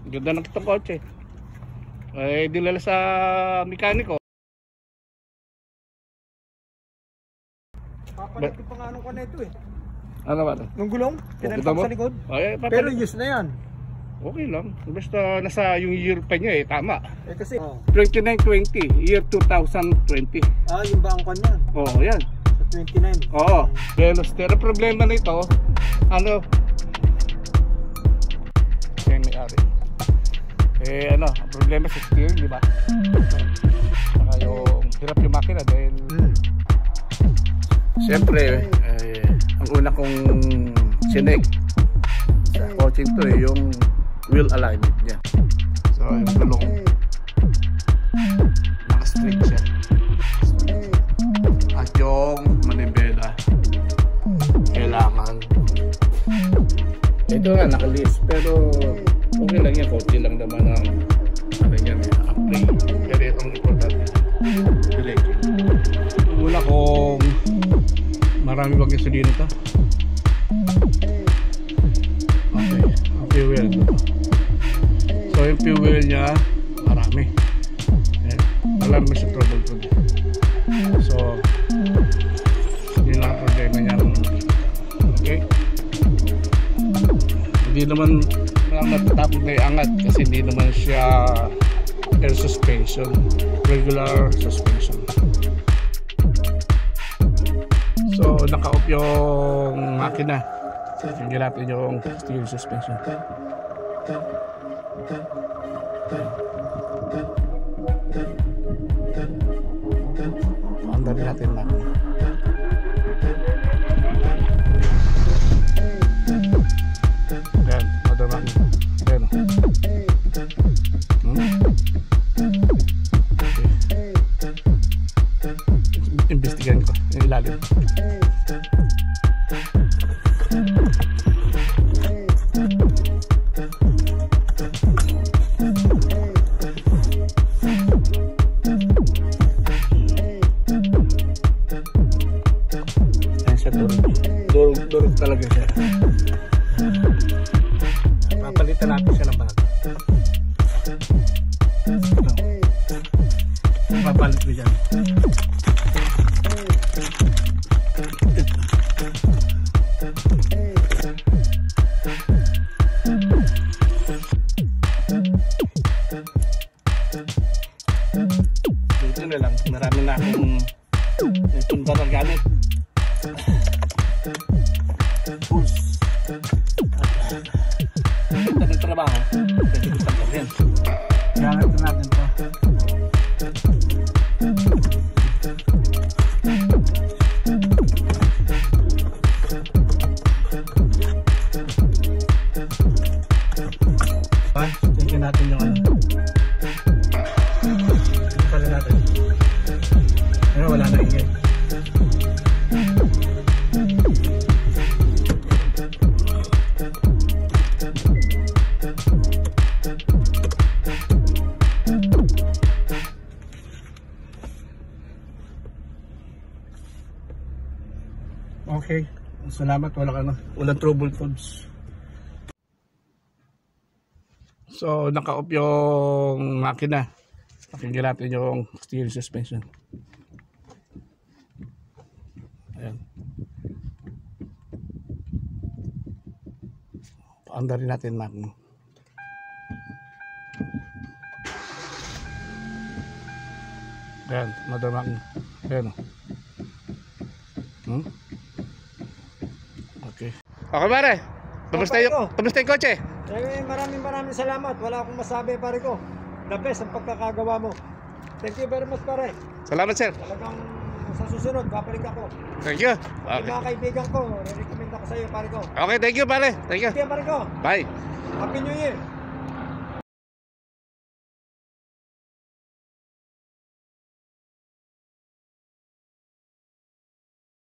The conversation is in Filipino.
Ganda ng itong kotse. Eh, dinala sa mekaniko. Papalit pa nga nung ka na ito eh. Ano ba ito? Nung gulong, pinalitan sa likod. Ay, Pero use na yan. okay lang. Basta nasa yung year pa niya eh, tama. Eh kasi 2920, year 2020. yung bangkon yan. Oo, yan. Sa 29. Oo, Veloz. Pero problema nito, ano? Yan may-ari. Eh ano, ang problema sa steering, di ba? Saka yung hirap yung makina dahil siyempre, ang una kong sinek sa coaching to yung wheel alignment niya. So yung gulong naka-straight siya. At yung manibela kailangan ito nga naka-list pero okay lang yan, konti lang naman ang ano yan ang play. Pero itong importante braking. Una kong marami bang gasolina ito. Okay, ang fuel ito. So yung fuel niya marami. Wala naman siya trouble ko. So yun lang ang problema niya. Okay, hindi naman natatapos na iangat kasi hindi naman siya air suspension, regular suspension. So naka-off yung makina. Tingnan natin yung steel suspension. Andar natin makina. Yan, andar makina. Yan. Investigahan ko yung ilalim. Ayan siya, durog talaga siya. Papalitan natin siya ng bago. Papalit ko dyan. Dito na lang, marami na akong tumba na gamit. Pulse. Ito ng trabaho, pwede ko tanggapin. Gamit na natin ito. Tingnan natin yung ano. Pala natin. Pero wala na ingay. Okay. Salamat, walang trouble codes. So naka-off yung makina. Pakinggan natin yung steel suspension. Ayan. Paandarin natin makina. Ayan, another makina. Ayan. Okay. Okay pare. Kumusta yung kotse? Maraming salamat. Wala akong masabi pare ko. The best ang pagkakagawa mo. Thank you very much pare. Salamat sir. Talagang sa susunod babalik ako. Thank you. Okay. Mga kaibigan ko, re-recommend ako sa iyo pare ko. Okay, thank you pare. Thank you. Okay pare ko. Bye. Happy New Year.